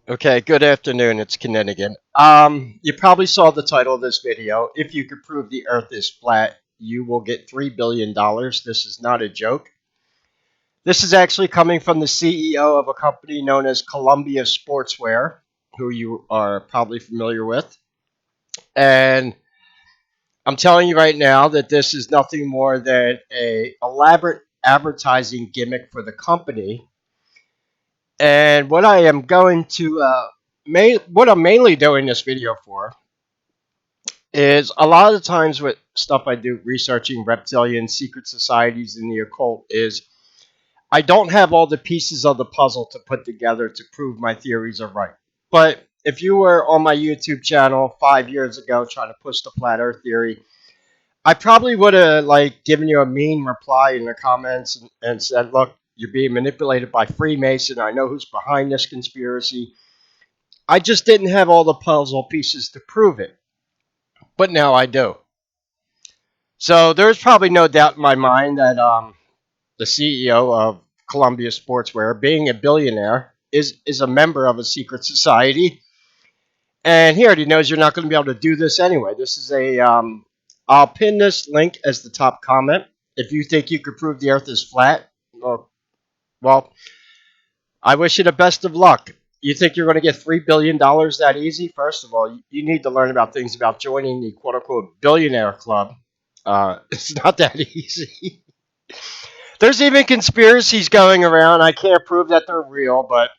Okay, good afternoon. It's Kinninigan. You probably saw the title of this video. If you could prove the Earth is flat, you will get $3 billion. This is not a joke. This is actually coming from the CEO of a company known as Columbia Sportswear, who you are probably familiar with. And I'm telling you right now that this is nothing more than a elaborate advertising gimmick for the company. And what I am going to what I'm mainly doing this video for is a lot of the times with stuff I do researching reptilian secret societies in the occult is I don't have all the pieces of the puzzle to put together to prove my theories are right. But if you were on my YouTube channel 5 years ago trying to push the flat earth theory, I probably would have given you a mean reply in the comments and said, look, you're being manipulated by Freemason. I know who's behind this conspiracy. I just didn't have all the puzzle pieces to prove it. But now I do. So there's probably no doubt in my mind that the CEO of Columbia Sportswear, being a billionaire, is a member of a secret society, and he already knows you're not going to be able to do this anyway. This is a I'll pin this link as the top comment. If you think you could prove the Earth is flat, or well, I wish you the best of luck. You think you're going to get $3 billion that easy? First of all, you need to learn about things about joining the quote unquote billionaire club. It's not that easy. There's even conspiracies going around. I can't prove that they're real, but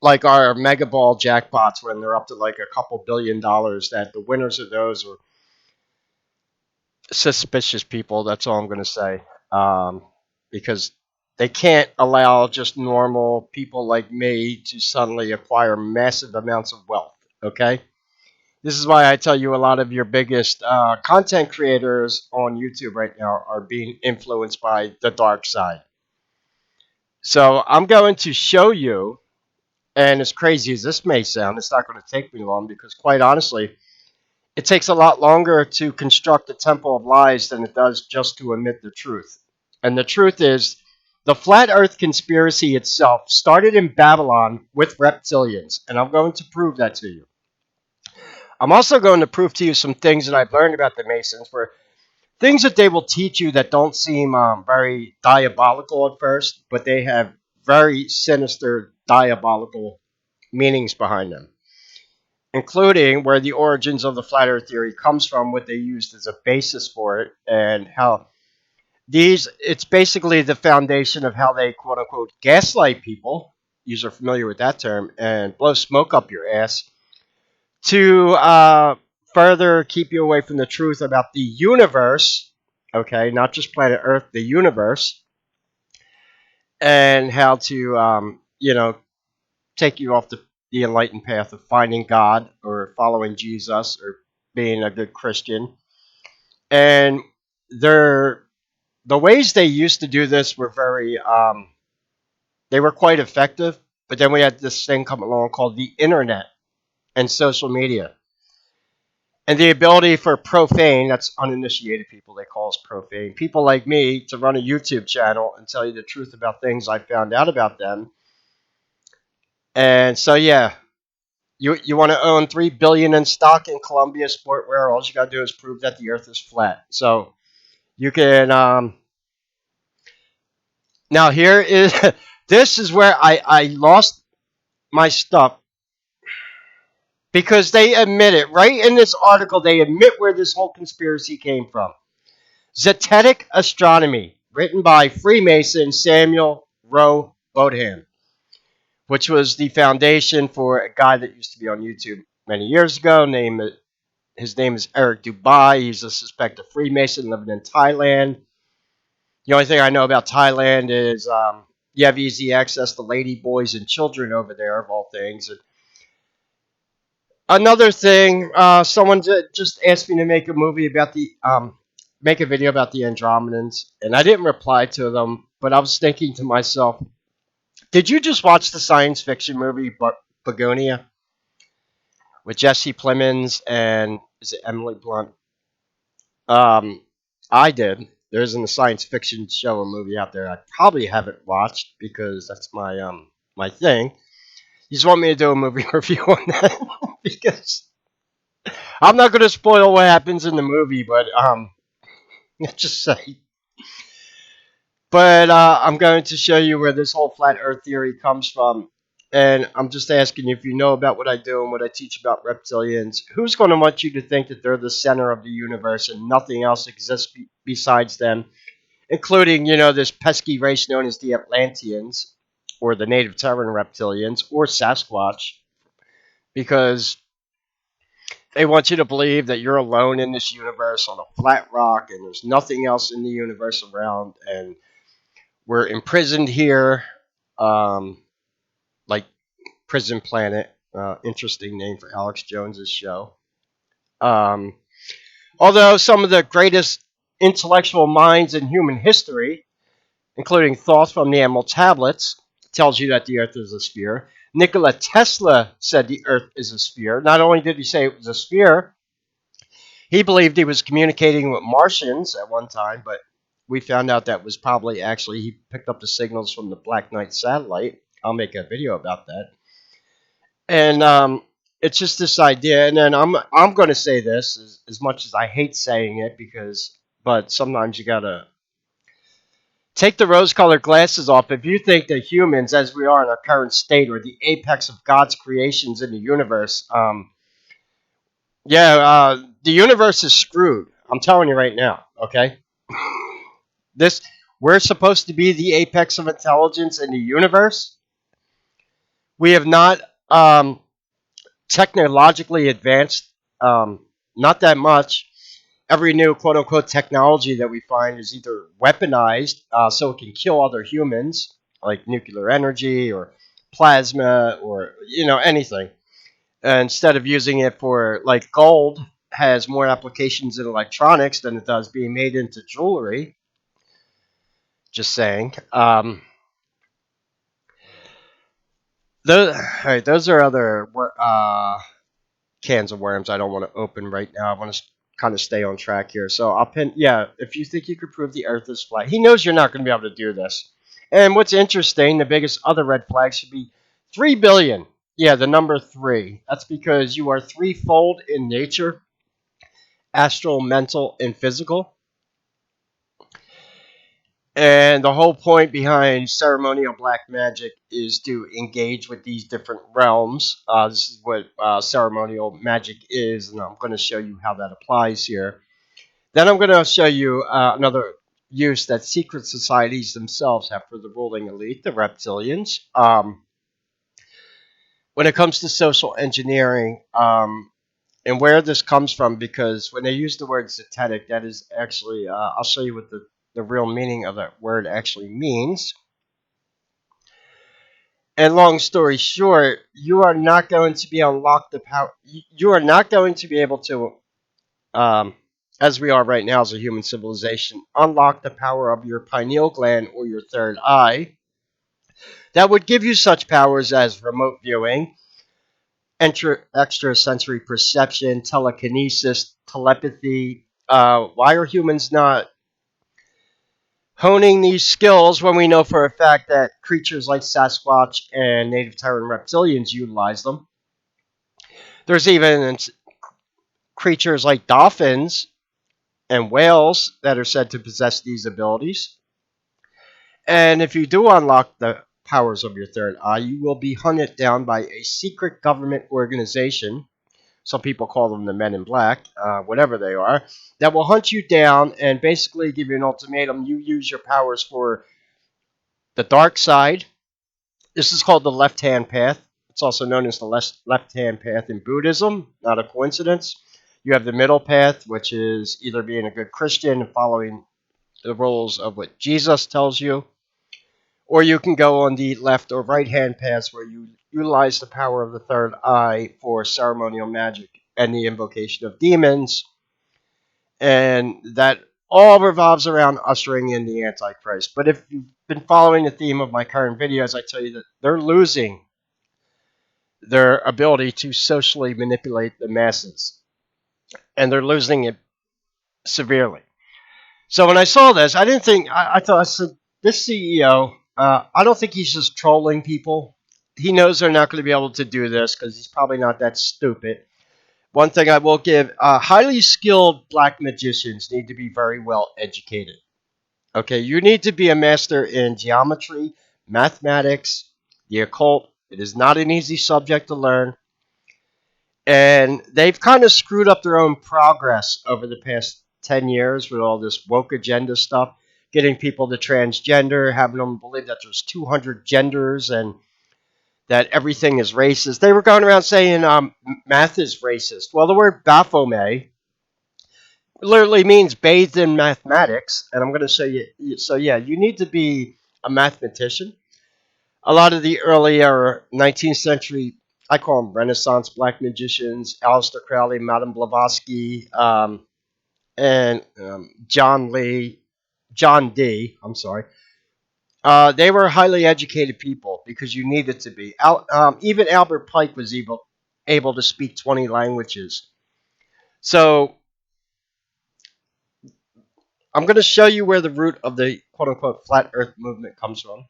like our mega ball jackpots, when they're up to like a couple $1 billion, that the winners of those are suspicious people. That's all I'm going to say. Because they can't allow just normal people like me to suddenly acquire massive amounts of wealth. Okay? This is why I tell you a lot of your biggest content creators on YouTube right now are being influenced by the dark side. So I'm going to show you, and as crazy as this may sound, it's not going to take me long because, quite honestly, it takes a lot longer to construct a temple of lies than it does just to admit the truth. And the truth is, the flat earth conspiracy itself started in Babylon with reptilians, and I'm going to prove that to you. I'm also going to prove to you some things that I've learned about the Masons, where things that they will teach you that don't seem very diabolical at first, but they have very sinister, diabolical meanings behind them, including where the origins of the flat earth theory comes from, what they used as a basis for it, and how it's basically the foundation of how they quote unquote gaslight people. You're familiar with that term, and blow smoke up your ass to further keep you away from the truth about the universe, okay, not just planet Earth, the universe, and how to, take you off the enlightened path of finding God or following Jesus or being a good Christian. And they're, the ways they used to do this were they were quite effective. But then we had this thing come along called the internet and social media. And the ability for profane, that's uninitiated people, they call us profane, people like me to run a YouTube channel and tell you the truth about things I found out about them. And so, yeah, you want to own $3 billion in stock in Columbia Sportswear, all you got to do is prove that the earth is flat. So you can, now here is, this is where I lost my stuff. Because they admit it. Right in this article, they admit where this whole conspiracy came from. Zetetic Astronomy, written by Freemason Samuel Roe Bodham, which was the foundation for a guy that used to be on YouTube many years ago. His name is Eric Dubai. He's a suspected Freemason living in Thailand. The only thing I know about Thailand is you have easy access to lady boys and children over there, of all things. And another thing, someone just asked me to make a movie about make a video about the Andromedans, and I didn't reply to them, but I was thinking to myself, did you just watch the science fiction movie Begonia with Jesse Plemons and is it Emily Blunt? Um, I did. There isn't a science fiction show or movie out there I probably haven't watched because that's my thing. You just want me to do a movie review on that? Because I'm not going to spoil what happens in the movie, but let's just say. But I'm going to show you where this whole flat Earth theory comes from. And I'm just asking you if you know about what I do and what I teach about reptilians. Who's going to want you to think that they're the center of the universe and nothing else exists besides them, including, this pesky race known as the Atlanteans, or the native Terran reptilians, or Sasquatch, because they want you to believe that you're alone in this universe on a flat rock and there's nothing else in the universe around, and we're imprisoned here, like Prison Planet. Interesting name for Alex Jones's show. Um, Although some of the greatest intellectual minds in human history, including thoughts from the Emerald Tablets, tells you that the Earth is a sphere. Nikola Tesla said the Earth is a sphere. Not only did he say it was a sphere, he believed he was communicating with Martians at one time, but we found out that was probably actually he picked up the signals from the Black Knight satellite. I'll make a video about that. And it's just this idea. And then I'm going to say this as much as I hate saying it, but sometimes you gotta take the rose-colored glasses off. If you think that humans, as we are in our current state, are the apex of God's creations in the universe, the universe is screwed. I'm telling you right now. Okay, this we're supposed to be the apex of intelligence in the universe. We have not technologically advanced, not that much. Every new quote unquote technology that we find is either weaponized so it can kill other humans, like nuclear energy or plasma or anything. Instead of using it for, like, gold has more applications in electronics than it does being made into jewelry. Just saying. Those are other cans of worms I don't want to open right now. I want to kind of stay on track here. So I'll pin. Yeah, if you think you could prove the Earth is flat, he knows you're not going to be able to do this. And what's interesting, the biggest other red flag should be 3 billion. Yeah, the number 3. That's because you are threefold in nature: astral, mental, and physical. And the whole point behind ceremonial black magic is to engage with these different realms. This is what ceremonial magic is, and I'm going to show you how that applies here. Then I'm going to show you another use that secret societies themselves have for the ruling elite, the reptilians. When it comes to social engineering, and where this comes from, because when they use the word zetetic, that is actually, I'll show you what the real meaning of that word actually means. And long story short, you are not going to be unlocked the power. You are not going to be able to, as we are right now as a human civilization, unlock the power of your pineal gland or your third eye. That would give you such powers as remote viewing, extrasensory perception, telekinesis, telepathy. Why are humans not honing these skills when we know for a fact that creatures like Sasquatch and native Terran reptilians utilize them? There's even creatures like dolphins and whales that are said to possess these abilities. And if you do unlock the powers of your third eye, you will be hunted down by a secret government organization. Some people call them the Men in Black, whatever they are, that will hunt you down and basically give you an ultimatum. You use your powers for the dark side. This is called the left-hand path. It's also known as the left-hand path in Buddhism, not a coincidence. You have the middle path, which is either being a good Christian and following the rules of what Jesus tells you, or you can go on the left or right-hand paths where you utilize the power of the third eye for ceremonial magic and the invocation of demons, and that all revolves around ushering in the Antichrist. But if you've been following the theme of my current videos, I tell you that they're losing their ability to socially manipulate the masses, and they're losing it severely. So when I saw this, I didn't think, I thought, I said, this CEO, I don't think he's just trolling people. he knows they're not going to be able to do this because he's probably not that stupid. One thing I will give: highly skilled black magicians need to be very well educated. Okay, you need to be a master in geometry, mathematics, the occult. It is not an easy subject to learn. And they've kind of screwed up their own progress over the past 10 years with all this woke agenda stuff, getting people to transgender, having them believe that there's 200 genders and that everything is racist. They were going around saying math is racist. Well, the word Baphomet literally means bathed in mathematics, and I'm going to show you. So, yeah, you need to be a mathematician. A lot of the earlier 19th century, I call them Renaissance black magicians, Aleister Crowley, Madame Blavatsky, and John Dee, I'm sorry. They were highly educated people because you needed to be. Even Albert Pike was able to speak 20 languages. So I'm going to show you where the root of the quote unquote flat earth movement comes from.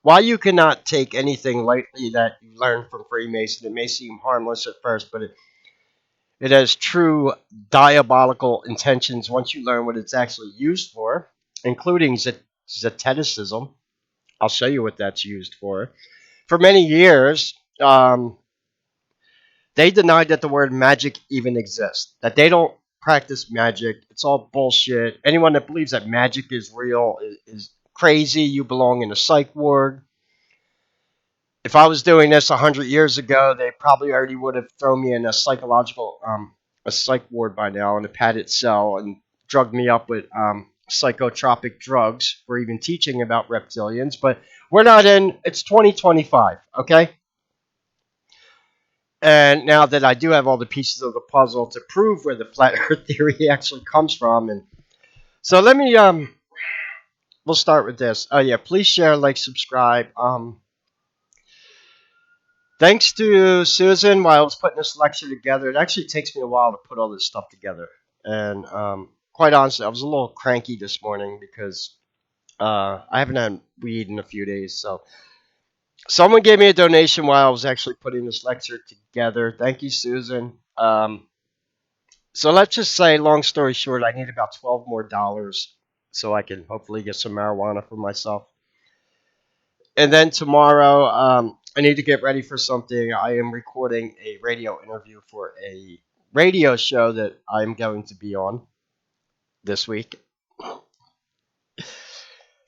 Why you cannot take anything lightly that you learn from Freemason. It may seem harmless at first, but it has true diabolical intentions once you learn what it's actually used for, including Zeticism. I'll show you what that's used for. For many years, they denied that the word magic even exists, that they don't practice magic. It's all bullshit. Anyone that believes that magic is real is crazy. You belong in a psych ward. If I was doing this 100 years ago, they probably already would have thrown me in a psych ward by now in a padded cell and drugged me up with psychotropic drugs for even teaching about reptilians. But we're not in. It's 2025, okay? And now that I do have all the pieces of the puzzle to prove where the flat Earth theory actually comes from, and so let me we'll start with this. Oh yeah, please share, like, subscribe. Thanks to Susan, while I was putting this lecture together, it actually takes me a while to put all this stuff together. And quite honestly, I was a little cranky this morning because I haven't had weed in a few days. So someone gave me a donation while I was actually putting this lecture together. Thank you, Susan. So let's just say, long story short, I need about $12 more so I can hopefully get some marijuana for myself. And then tomorrow, I need to get ready for something. I am recording a radio interview for a radio show that I'm going to be on this week.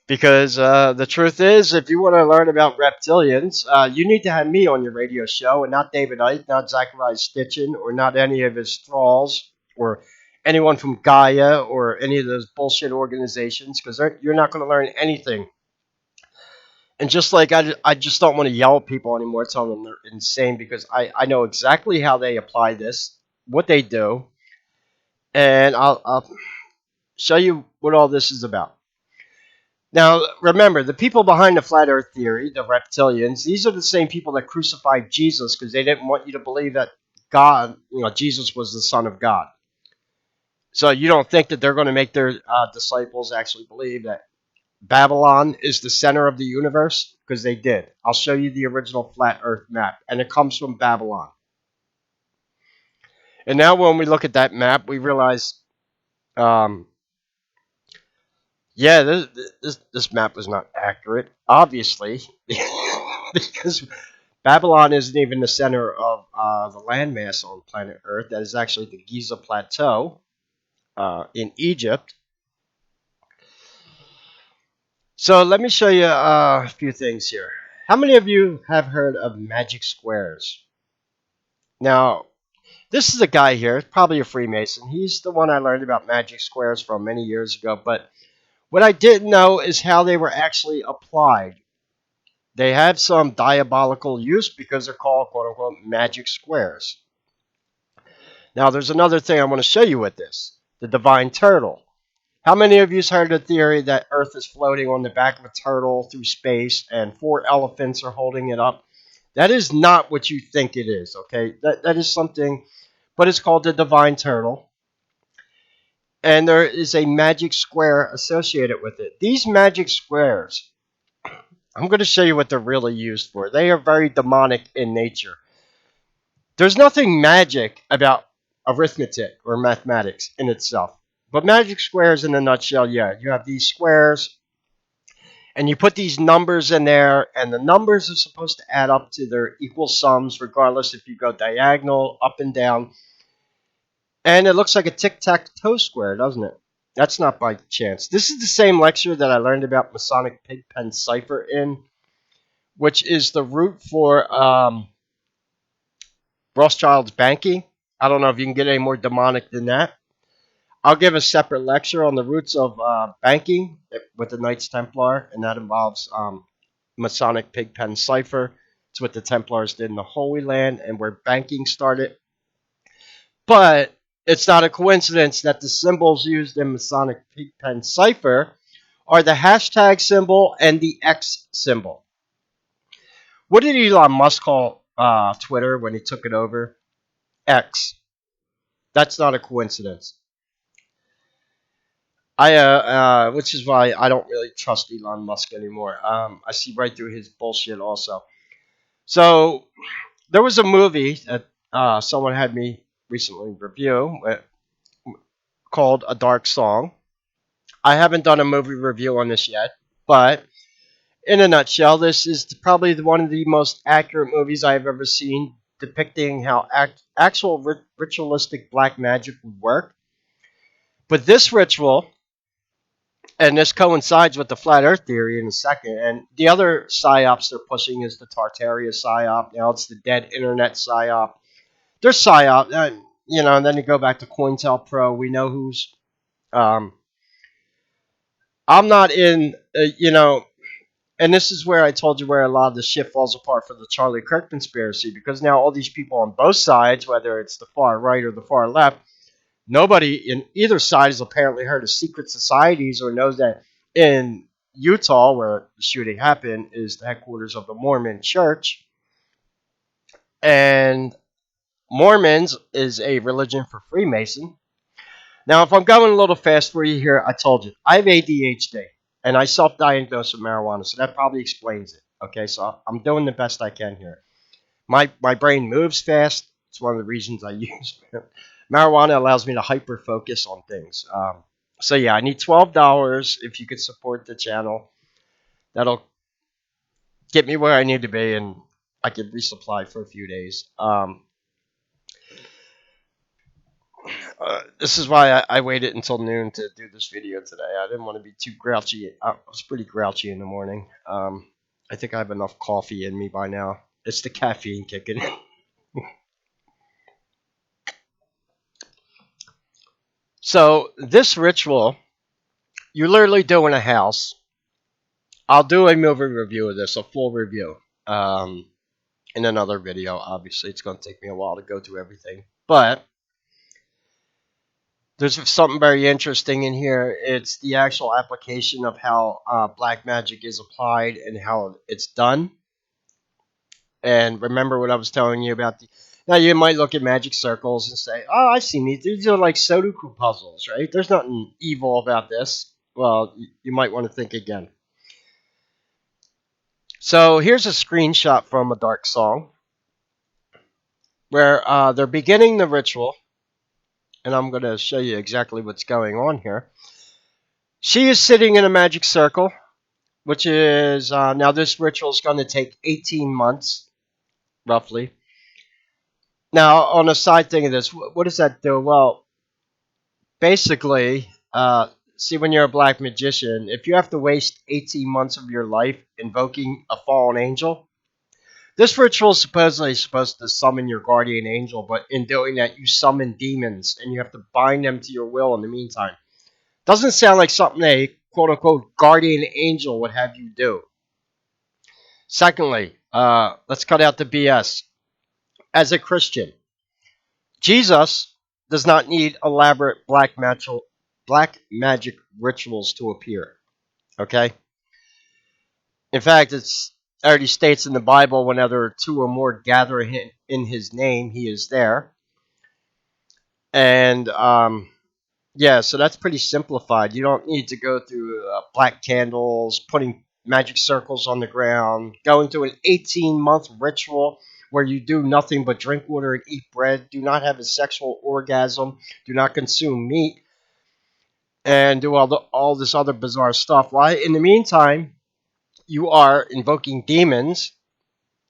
Because the truth is, if you want to learn about reptilians, you need to have me on your radio show and not David Icke, not Zachariah Stitchin, or not any of his thralls, or anyone from Gaia, or any of those bullshit organizations, because you're not going to learn anything. And just like I just don't want to yell at people anymore, telling them they're insane, because I know exactly how they apply this, what they do, and I'll show you what all this is about. Now, remember, the people behind the flat earth theory, the reptilians, these are the same people that crucified Jesus because they didn't want you to believe that God, Jesus was the Son of God. So you don't think that they're going to make their disciples actually believe that Babylon is the center of the universe? Because they did. I'll show you the original flat earth map, and it comes from Babylon. And now when we look at that map, we realize, yeah, this map is not accurate, obviously, because Babylon isn't even the center of the landmass on planet Earth. That is actually the Giza Plateau in Egypt. So let me show you a few things here. How many of you have heard of magic squares? Now, this is a guy here, probably a Freemason. He's the one I learned about magic squares from many years ago. But what I didn't know is how they were actually applied. They have some diabolical use because they're called, quote unquote, magic squares. Now, there's another thing I want to show you with this: the divine turtle. How many of you have heard the theory that Earth is floating on the back of a turtle through space and 4 elephants are holding it up? That is not what you think it is, okay? That is something, but it's called the divine turtle. And there is a magic square associated with it. These magic squares I'm going to show you what they're really used for. They are very demonic in nature. There's nothing magic about arithmetic or mathematics in itself. But magic squares, in a nutshell, yeah, you have these squares, and you put these numbers in there, and the numbers are supposed to add up to their equal sums, regardless if you go diagonal, up and down. And it looks like a tic-tac-toe square, doesn't it? That's not by chance. This is the same lecture that I learned about Masonic Pigpen Cipher in, which is the root for Rothschild's banking. I don't know if you can get any more demonic than that. I'll give a separate lecture on the roots of banking with the Knights Templar, and that involves Masonic Pigpen Cipher. It's what the Templars did in the Holy Land and where banking started. But it's not a coincidence that the symbols used in Masonic Pigpen Cipher are the hashtag symbol and the X symbol. What did Elon Musk call Twitter when he took it over? X. That's not a coincidence. Which is why I don't really trust Elon Musk anymore. I see right through his bullshit also. So there was a movie that someone had me recently review called A Dark Song. I haven't done a movie review on this yet, but in a nutshell, this is probably one of the most accurate movies I've ever seen depicting how actual ritualistic black magic would work. But this ritual, and this coincides with the flat Earth theory in a second, and the other psyops they're pushing is the Tartaria psyop. Now it's the dead internet psyop. There's psyop, and then you go back to COINTELPRO. We know who's. Um, I'm not in, and this is where I told you where a lot of the shit falls apart for the Charlie Kirk conspiracy, because now all these people on both sides, whether it's the far right or the far left, nobody in either side has apparently heard of secret societies or knows that in Utah, where the shooting happened, is the headquarters of the Mormon Church. And Mormons is a religion for Freemason. Now, if I'm going a little fast for you here, I told you, I have ADHD, and I self-diagnose with marijuana, so that probably explains it. Okay, so I'm doing the best I can here. My brain moves fast. It's one of the reasons I use marijuana. Allows me to hyper focus on things. So yeah, I need $12 if you could support the channel. That'll get me where I need to be, and I can resupply for a few days. This is why I waited until noon to do this video today. I didn't want to be too grouchy. I was pretty grouchy in the morning. I think I have enough coffee in me by now. It's the caffeine kicking in. So this ritual, you literally do in a house. I'll do a movie review of this, a full review, in another video. Obviously, it's going to take me a while to go through everything, but there's something very interesting in here. It's the actual application of how black magic is applied and how it's done. And remember what I was telling you about now you might look at magic circles and say, oh, I've seen these. These are like Sudoku puzzles, right? There's nothing evil about this. Well, you might want to think again. So here's a screenshot from A Dark Song where they're beginning the ritual. And I'm going to show you exactly what's going on here. She is sitting in a magic circle, which is, now this ritual is going to take 18 months, roughly. Now, on a side thing of this, what does that do? Well, basically, see, when you're a black magician, if you have to waste 18 months of your life invoking a fallen angel, this ritual is supposedly supposed to summon your guardian angel, but in doing that, you summon demons, and you have to bind them to your will in the meantime. Doesn't sound like something a quote-unquote guardian angel would have you do. Secondly, let's cut out the BS. As a Christian, Jesus does not need elaborate black magic rituals to appear. Okay? In fact, it's already states in the Bible, whenever two or more gather in his name, he is there. And yeah, so that's pretty simplified. You don't need to go through black candles, putting magic circles on the ground, going through an 18-month ritual where you do nothing but drink water and eat bread, do not have a sexual orgasm, do not consume meat, and do all this other bizarre stuff. Why? In the meantime, you are invoking demons,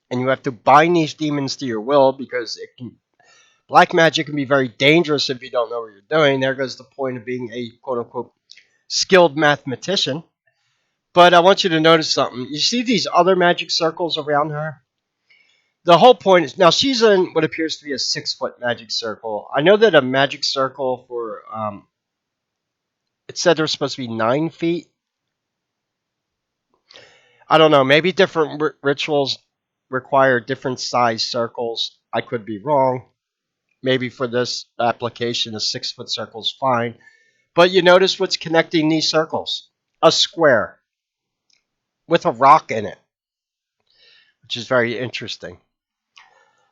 and you have to bind these demons to your will because black magic can be very dangerous if you don't know what you're doing. There goes the point of being a quote unquote skilled mathematician. But I want you to notice something. You see these other magic circles around her? The whole point is now she's in what appears to be a 6 foot magic circle. I know that a magic circle for it said there's supposed to be 9 feet. I don't know. Maybe different rituals require different size circles. I could be wrong. Maybe for this application, a 6 foot circle is fine. But you notice what's connecting these circles? A square with a rock in it, which is very interesting.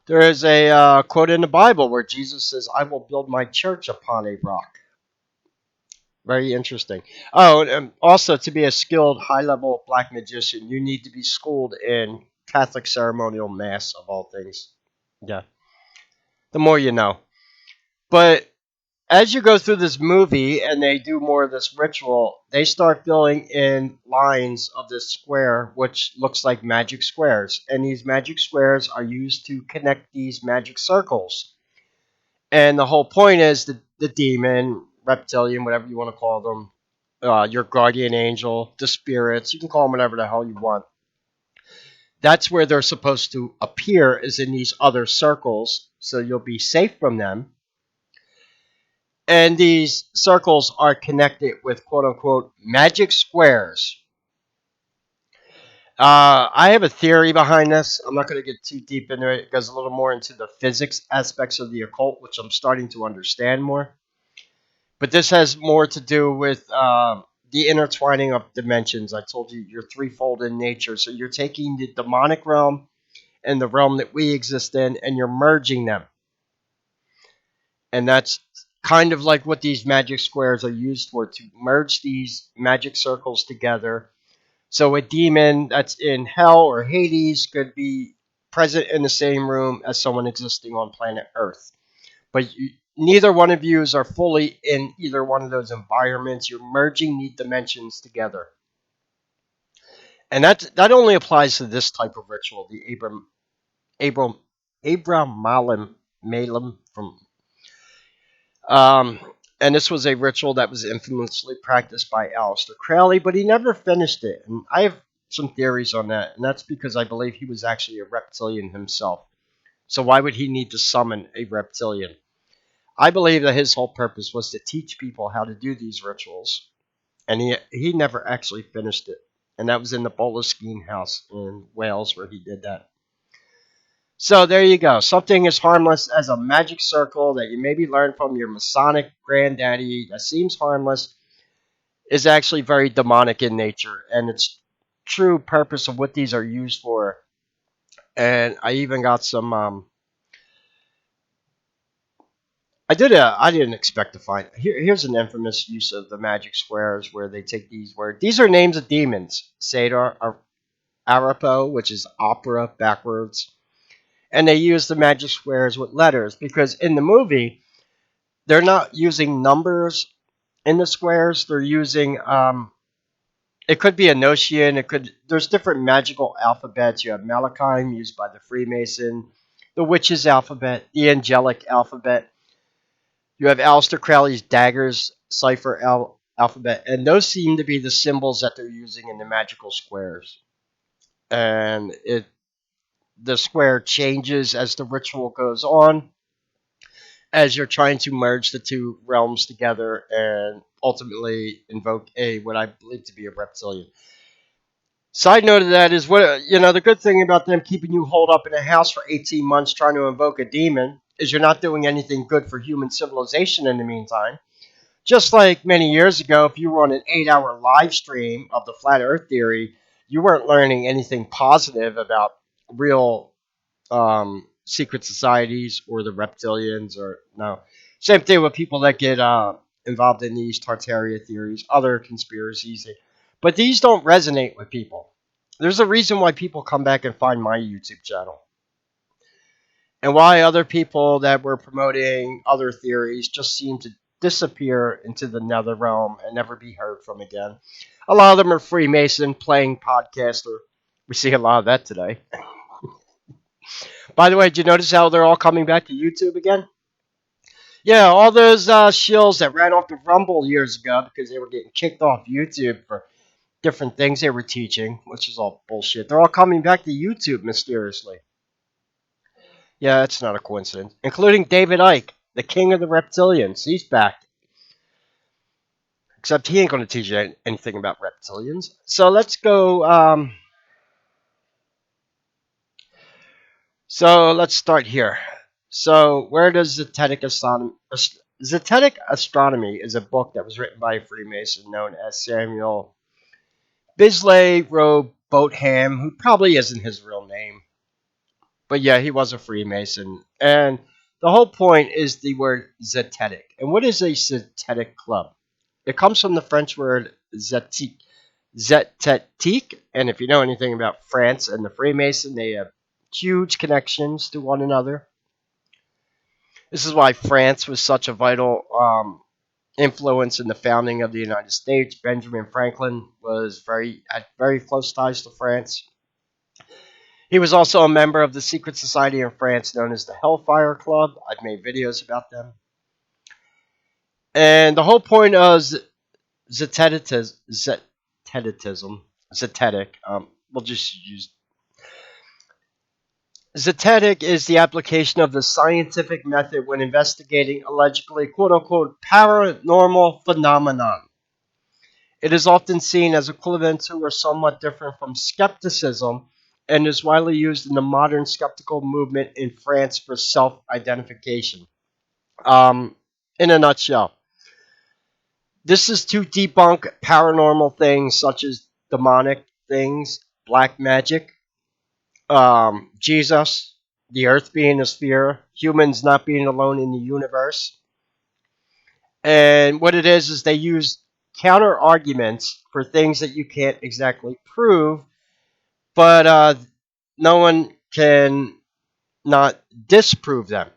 There is a quote in the Bible where Jesus says, I will build my church upon a rock. Very interesting. Oh, and also to be a skilled high-level black magician, you need to be schooled in Catholic ceremonial mass of all things. Yeah, the more you know. But as you go through this movie and they do more of this ritual, they start filling in lines of this square, which looks like magic squares. And these magic squares are used to connect these magic circles. And the whole point is the demon, reptilian, whatever you want to call them, your guardian angel, the spirits, you can call them whatever the hell you want. That's where they're supposed to appear, is in these other circles, so you'll be safe from them. And these circles are connected with quote unquote magic squares. I have a theory behind this. I'm not going to get too deep into it. It goes a little more into the physics aspects of the occult, which I'm starting to understand more. But this has more to do with the intertwining of dimensions. I told you you're threefold in nature. So you're taking the demonic realm and the realm that we exist in, and you're merging them. And that's kind of like what these magic squares are used for, to merge these magic circles together. So a demon that's in hell or Hades could be present in the same room as someone existing on planet Earth. But neither one of you are fully in either one of those environments. You're merging the dimensions together. And that only applies to this type of ritual, the Abram Malem from and this was a ritual that was infamously practiced by Aleister Crowley, but he never finished it. And I have some theories on that, and that's because I believe he was actually a reptilian himself. So why would he need to summon a reptilian? I believe that his whole purpose was to teach people how to do these rituals, and he never actually finished it. And that was in the Boleskine house in Wales where he did that. So there you go. Something as harmless as a magic circle that you maybe learned from your Masonic granddaddy that seems harmless is actually very demonic in nature, and its true purpose of what these are used for. And I even got some. I didn't expect to find. Here's an infamous use of the magic squares where they take these words. These are names of demons. Sadar, Arapo, which is opera backwards. And they use the magic squares with letters because in the movie, they're not using numbers in the squares. They're using it could be a Notion. There's different magical alphabets. You have Malachime used by the Freemason, the Witch's alphabet, the Angelic alphabet. You have Aleister Crowley's daggers cipher alphabet, and those seem to be the symbols that they're using in the magical squares. And the square changes as the ritual goes on, as you're trying to merge the two realms together and ultimately invoke what I believe to be a reptilian. Side note of that is the good thing about them keeping you holed up in a house for 18 months trying to invoke a demon is you're not doing anything good for human civilization in the meantime. Just like many years ago, if you were on an 8-hour live stream of the flat earth theory, you weren't learning anything positive about real secret societies or the reptilians, or no. Same thing with people that get involved in these Tartaria theories, other conspiracies. But these don't resonate with people. There's a reason why people come back and find my YouTube channel. And why other people that were promoting other theories just seem to disappear into the nether realm and never be heard from again. A lot of them are Freemason, playing podcaster. We see a lot of that today. By the way, did you notice how they're all coming back to YouTube again? Yeah, all those shills that ran off the Rumble years ago because they were getting kicked off YouTube for different things they were teaching, which is all bullshit. They're all coming back to YouTube mysteriously. Yeah, it's not a coincidence. Including David Icke, the king of the reptilians. He's back. Except he ain't going to teach you anything about reptilians. So let's go. So let's start here. So where does Zetetic Astronomy is a book that was written by a Freemason known as Samuel Bisley Boatham, who probably isn't his real name. But yeah, he was a Freemason. And the whole point is the word Zetetic. And what is a Zetetic club? It comes from the French word Zetique. Zetetique. And if you know anything about France and the Freemason, they have huge connections to one another. This is why France was such a vital influence in the founding of the United States. Benjamin Franklin had very close ties to France. He was also a member of the secret society in France known as the Hellfire Club. I've made videos about them. And the whole point of Zetetic, we'll just use Zetetic is the application of the scientific method when investigating allegedly quote-unquote paranormal phenomenon. It is often seen as equivalent to or somewhat different from skepticism and is widely used in the modern skeptical movement in France for self-identification. In a nutshell, this is to debunk paranormal things such as demonic things, black magic, Jesus, the earth being a sphere, humans not being alone in the universe. And what it is they use counter arguments for things that you can't exactly prove, but no one can not disprove them.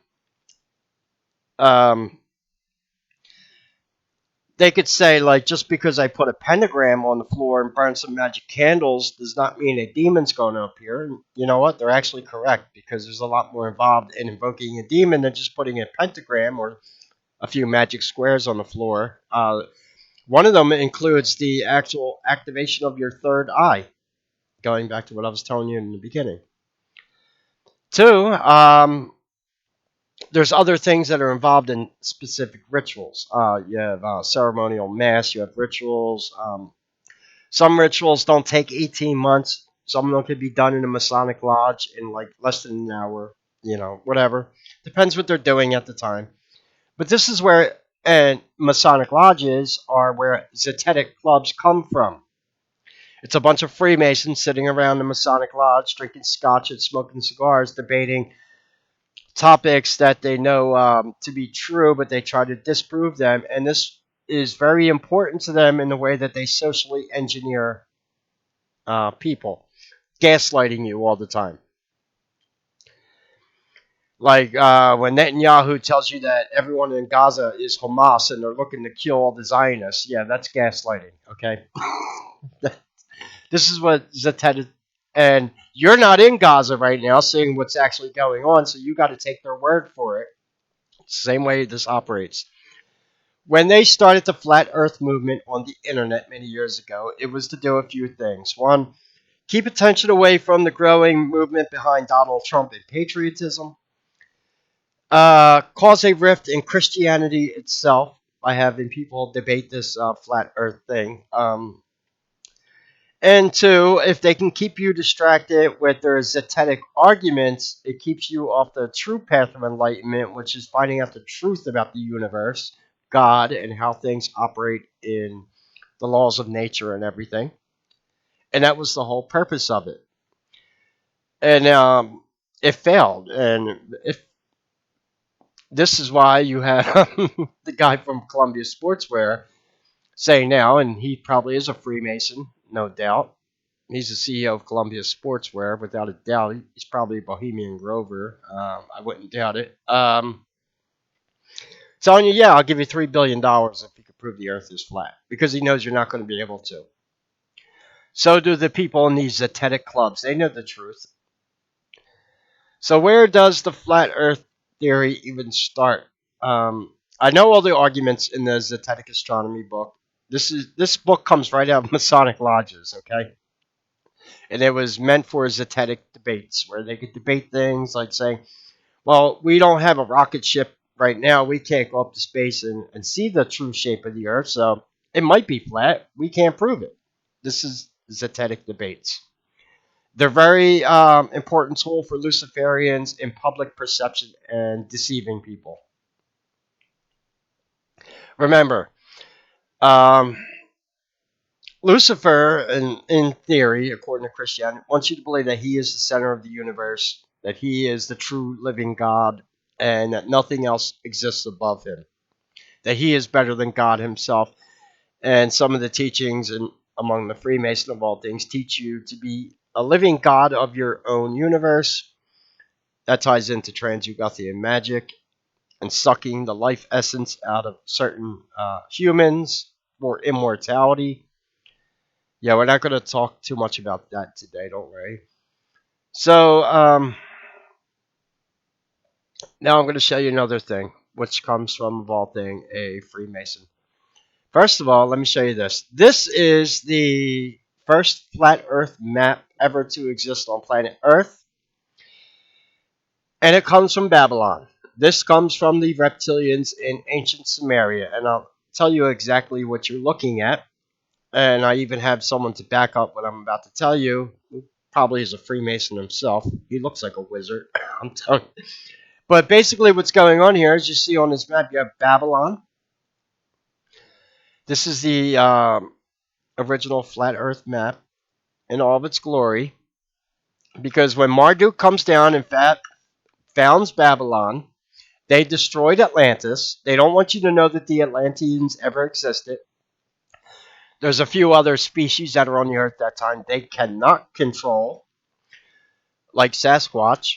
They could say, like, just because I put a pentagram on the floor and burn some magic candles does not mean a demon's going to appear. And you know what? They're actually correct because there's a lot more involved in invoking a demon than just putting a pentagram or a few magic squares on the floor. One of them includes the actual activation of your third eye, going back to what I was telling you in the beginning. Two, there's other things that are involved in specific rituals. You have ceremonial mass, you have rituals. Some rituals don't take 18 months. Some of them could be done in a Masonic lodge in like less than an hour, whatever. Depends what they're doing at the time. But this is where Masonic lodges are where Zetetic clubs come from. It's a bunch of Freemasons sitting around the Masonic lodge, drinking scotch and smoking cigars, debating topics that they know to be true, but they try to disprove them. And this is very important to them in the way that they socially engineer people, gaslighting you all the time. Like when Netanyahu tells you that everyone in Gaza is Hamas and they're looking to kill all the Zionists, yeah, that's gaslighting, okay? This is what Zetetic, and you're not in Gaza right now seeing what's actually going on, so you got to take their word for it. Same way this operates. When they started the Flat Earth movement on the internet many years ago, it was to do a few things. One, keep attention away from the growing movement behind Donald Trump and patriotism. Cause a rift in Christianity itself by having people debate this Flat Earth thing. And two, if they can keep you distracted with their Zetetic arguments, it keeps you off the true path of enlightenment, which is finding out the truth about the universe, God, and how things operate in the laws of nature and everything. And that was the whole purpose of it. And it failed. And this is why you have the guy from Columbia Sportswear saying now, and he probably is a Freemason, no doubt, He's the CEO of Columbia Sportswear, without a doubt. He's probably a Bohemian Grover. I wouldn't doubt it. Telling you, yeah, I'll give you $3 billion if you could prove the Earth is flat, because he knows you're not going to be able to. So do the people in these zetetic clubs. They know the truth. So where does the flat Earth theory even start? I know all the arguments in the Zetetic Astronomy book. This book comes right out of Masonic lodges, okay? And it was meant for Zetetic debates, where they could debate things like saying, well, we don't have a rocket ship right now. We can't go up to space and see the true shape of the Earth, so it might be flat. We can't prove it. This is Zetetic debates. They're very important tool for Luciferians in public perception and deceiving people. Remember, um, Lucifer, in theory, according to Christianity, wants you to believe that he is the center of the universe, that he is the true living God, and that nothing else exists above him. That he is better than God himself. And some of the teachings among the Freemason of all things teach you to be a living God of your own universe. That ties into Transugothian magic and sucking the life essence out of certain humans for immortality. Yeah, we're not going to talk too much about that today, don't worry. So, now I'm going to show you another thing, which comes from, of all things, a Freemason. First of all, let me show you this. This is the first flat Earth map ever to exist on planet Earth, and it comes from Babylon. This comes from the reptilians in ancient Sumeria, and I'll tell you exactly what you're looking at. And I even have someone to back up what I'm about to tell you. Probably is a Freemason himself. He looks like a wizard. I'm telling you. But basically, what's going on here, as you see on this map, you have Babylon. This is the original flat Earth map in all of its glory. Because when Marduk comes down and founds Babylon, they destroyed Atlantis. They don't want you to know that the Atlanteans ever existed. There's a few other species that are on the Earth at that time they cannot control, like Sasquatch,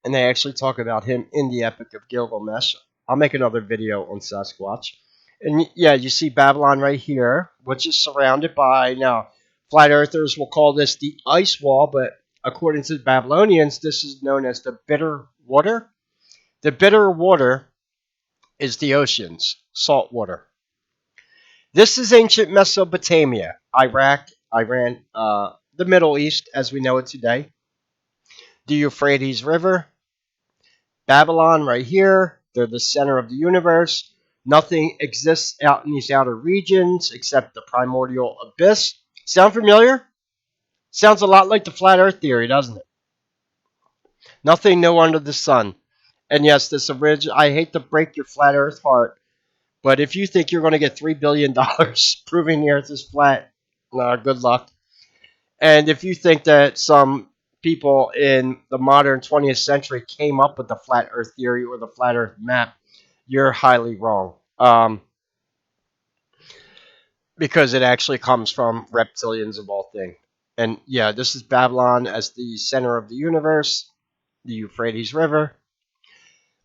and they actually talk about him in the Epic of Gilgamesh. I'll make another video on Sasquatch. And yeah, you see Babylon right here, which is surrounded by, now, flat earthers will call this the ice wall, but according to the Babylonians, this is known as the bitter water. The bitter water is the oceans, salt water. This is ancient Mesopotamia, Iraq, Iran, the Middle East as we know it today. The Euphrates River, Babylon right here. They're the center of the universe. Nothing exists out in these outer regions except the primordial abyss. Sound familiar? Sounds a lot like the flat earth theory, doesn't it? Nothing new under the sun. And yes, this original, I hate to break your flat earth heart, but if you think you're going to get $3 billion proving the earth is flat, good luck. And if you think that some people in the modern 20th century came up with the flat earth theory or the flat earth map, you're highly wrong. Because it actually comes from reptilians of all things. And yeah, this is Babylon as the center of the universe, the Euphrates River,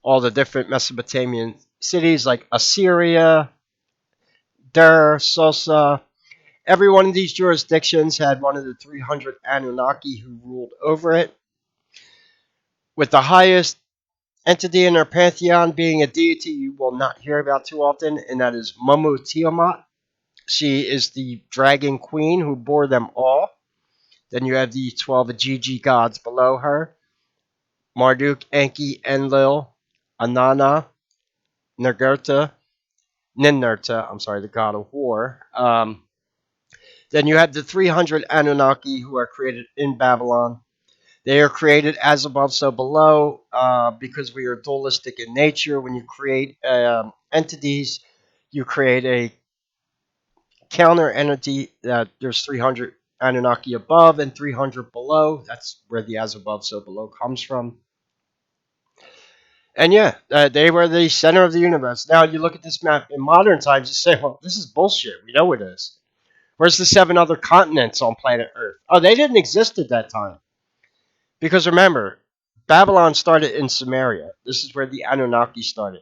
all the different Mesopotamian cities like Assyria, Dur, Sosa. Every one of these jurisdictions had one of the 300 Anunnaki who ruled over it, with the highest entity in their pantheon being a deity you will not hear about too often, and that is Mumu Tiamat. She is the dragon queen who bore them all. Then you have the 12 Ajiji gods below her: Marduk, Enki, Enlil, Anana, Ninurta, I'm sorry, the god of war. Then you have the 300 Anunnaki who are created in Babylon. They are created as above, so below, because we are dualistic in nature. When you create entities, you create a counter entity. There's 300 Anunnaki above and 300 below. That's where the as above, so below comes from. And yeah, they were the center of the universe. Now, you look at this map in modern times, you say, well, this is bullshit. We know it is. Where's the 7 other continents on planet Earth? Oh, they didn't exist at that time. Because remember, Babylon started in Sumeria. This is where the Anunnaki started.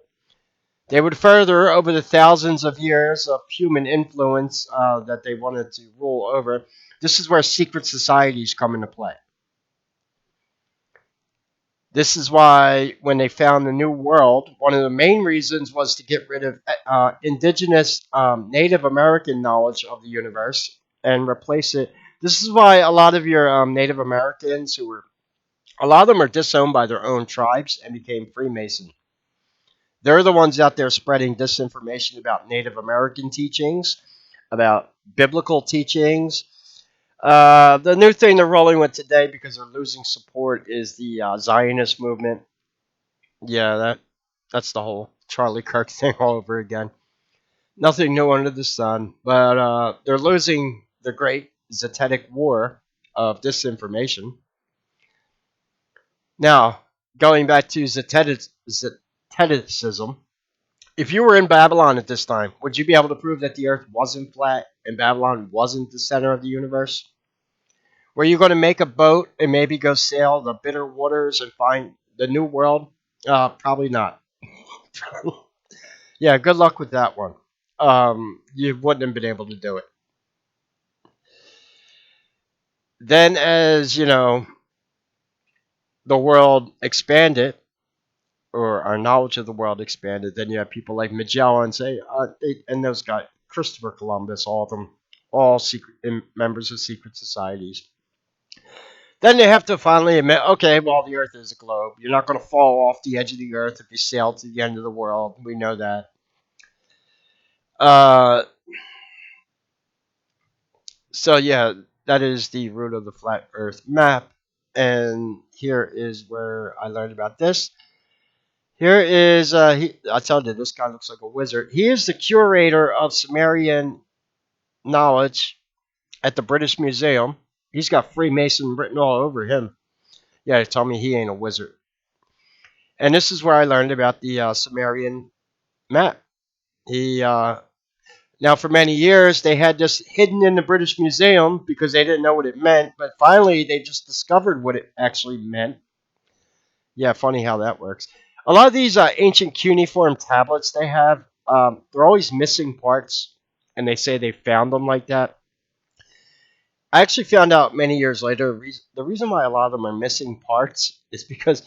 They would further, over the thousands of years of human influence that they wanted to rule over, this is where secret societies come into play. This is why, when they found the New World, one of the main reasons was to get rid of indigenous Native American knowledge of the universe and replace it. This is why a lot of your Native Americans, a lot of them are disowned by their own tribes and became Freemason. They're the ones out there spreading disinformation about Native American teachings, about biblical teachings. The new thing they're rolling with today, because they're losing support, is the Zionist movement. Yeah, that's the whole Charlie Kirk thing all over again. Nothing new under the sun, but they're losing the great Zetetic war of disinformation. Now, going back to Zeticism, if you were in Babylon at this time, would you be able to prove that the Earth wasn't flat and Babylon wasn't the center of the universe? Were you going to make a boat and maybe go sail the bitter waters and find the new world? Probably not. Yeah, good luck with that one. You wouldn't have been able to do it. Then, as you know, the world expanded, or our knowledge of the world expanded, then you have people like Magellan say, and those guys, Christopher Columbus, all of them, all secret members of secret societies. Then they have to finally admit, okay, well, the Earth is a globe. You're not going to fall off the edge of the Earth if you sail to the end of the world. We know that. Uh, so yeah, that is the root of the flat Earth map, and here is where I learned about this. Here is I told you this guy looks like a wizard. He is the curator of Sumerian knowledge at the British Museum. He's got Freemason written all over him. Yeah, they tell me he ain't a wizard. And this is where I learned about the Sumerian map. He Now, for many years they had this hidden in the British Museum because they didn't know what it meant. But finally, they just discovered what it actually meant. Yeah, funny how that works. A lot of these ancient cuneiform tablets they have, they're always missing parts, and they say they found them like that. I actually found out many years later the reason why a lot of them are missing parts is because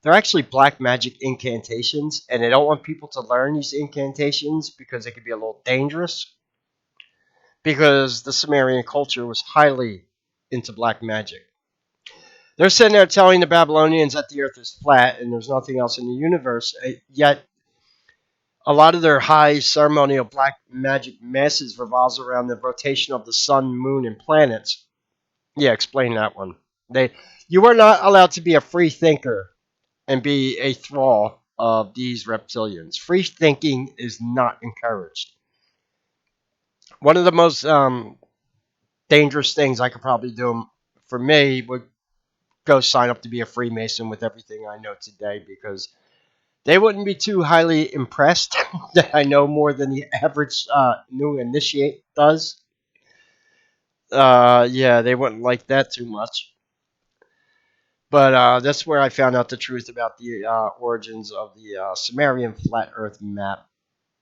they're actually black magic incantations, and they don't want people to learn these incantations because they could be a little dangerous. Because the Sumerian culture was highly into black magic. They're sitting there telling the Babylonians that the earth is flat and there's nothing else in the universe, yet a lot of their high ceremonial black magic masses revolves around the rotation of the sun, moon, and planets. Yeah, explain that one. They, you are not allowed to be a free thinker and be a thrall of these reptilians. Free thinking is not encouraged. One of the most dangerous things I could probably do for me would go sign up to be a Freemason with everything I know today, because they wouldn't be too highly impressed that I know more than the average new initiate does. Yeah, they wouldn't like that too much. But that's where I found out the truth about the origins of the Sumerian flat Earth map.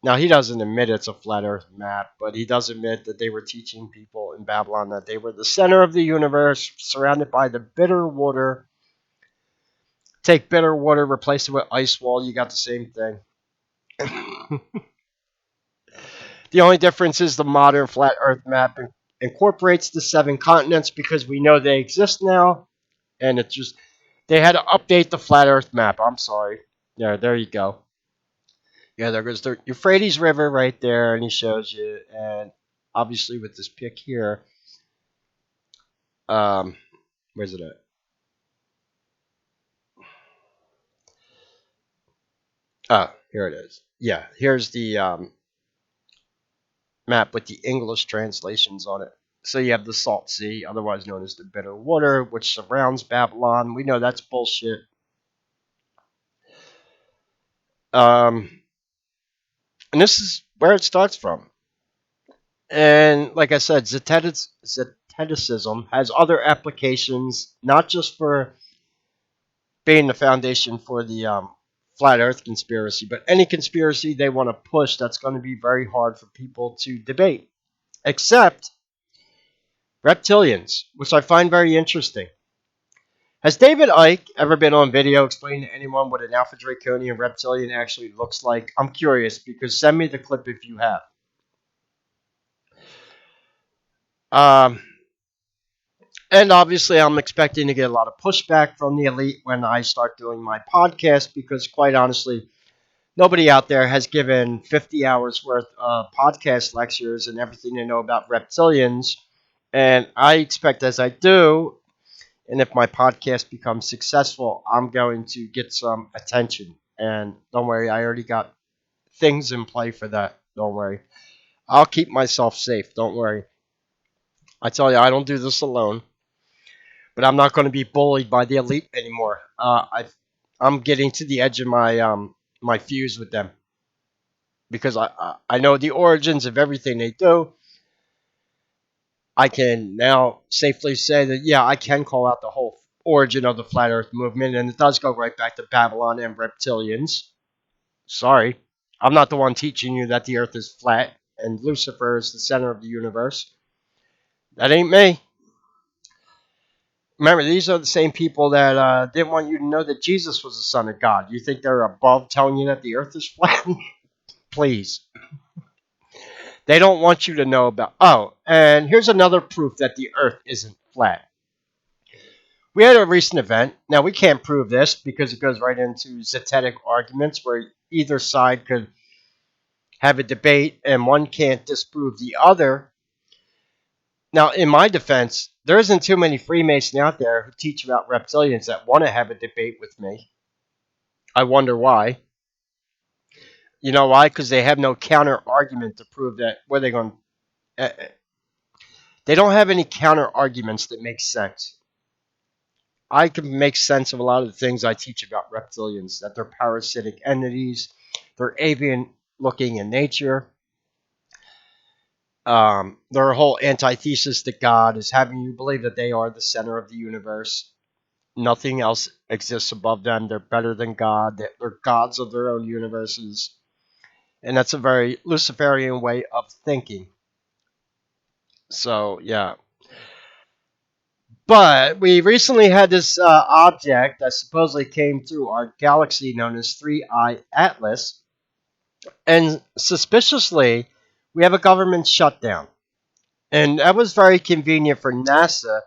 Now, he doesn't admit it's a flat Earth map, but he does admit that they were teaching people in Babylon that they were the center of the universe, surrounded by the bitter water. Take bitter water, replace it with ice wall, you got the same thing. The only difference is the modern flat Earth map incorporates the 7 continents because we know they exist now, and it's just they had to update the flat Earth map. I'm sorry. Yeah, there you go. Yeah, there goes the Euphrates River right there, and he shows you. And obviously, with this pic here, um, where's it at? Ah, here it is. Yeah, here's the map with the English translations on it. So you have the Salt Sea, otherwise known as the Bitter Water, which surrounds Babylon. We know that's bullshit. Um, and this is where it starts from. And like I said, Zeticism has other applications, not just for being the foundation for the flat Earth conspiracy, but any conspiracy they want to push that's going to be very hard for people to debate, except reptilians, which I find very interesting. Has David Icke ever been on video explaining to anyone what an Alpha Draconian reptilian actually looks like? I'm curious, because send me the clip if you have. Um, and obviously, I'm expecting to get a lot of pushback from the elite when I start doing my podcast, because quite honestly, nobody out there has given 50 hours worth of podcast lectures and everything they know about reptilians. And I expect as I do, and if my podcast becomes successful, I'm going to get some attention. And don't worry, I already got things in play for that. Don't worry. I'll keep myself safe. Don't worry. I tell you, I don't do this alone. But I'm not going to be bullied by the elite anymore. I'm getting to the edge of my fuse with them, because I know the origins of everything they do. I can now safely say that, yeah, I can call out the whole origin of the flat Earth movement, and it does go right back to Babylon and reptilians. Sorry, I'm not the one teaching you that the Earth is flat and Lucifer is the center of the universe. That ain't me. Remember, these are the same people that didn't want you to know that Jesus was the Son of God. You think they're above telling you that the Earth is flat? Please. They don't want you to know about. Oh, and here's another proof that the Earth isn't flat. We had a recent event. Now, we can't prove this because it goes right into zetetic arguments where either side could have a debate and one can't disprove the other. Now, in my defense, there isn't too many Freemasons out there who teach about reptilians that want to have a debate with me. I wonder why. You know why? Because they have no counter argument to prove that. Where they going? They don't have any counter arguments that make sense. I can make sense of a lot of the things I teach about reptilians. That they're parasitic entities. They're avian looking in nature. Their whole antithesis to God is having you believe that they are the center of the universe. Nothing else exists above them. They're better than God. They're gods of their own universes. And that's a very Luciferian way of thinking. So, yeah. But we recently had this object that supposedly came through our galaxy known as 3I Atlas. And suspiciously, we have a government shutdown. And that was very convenient for NASA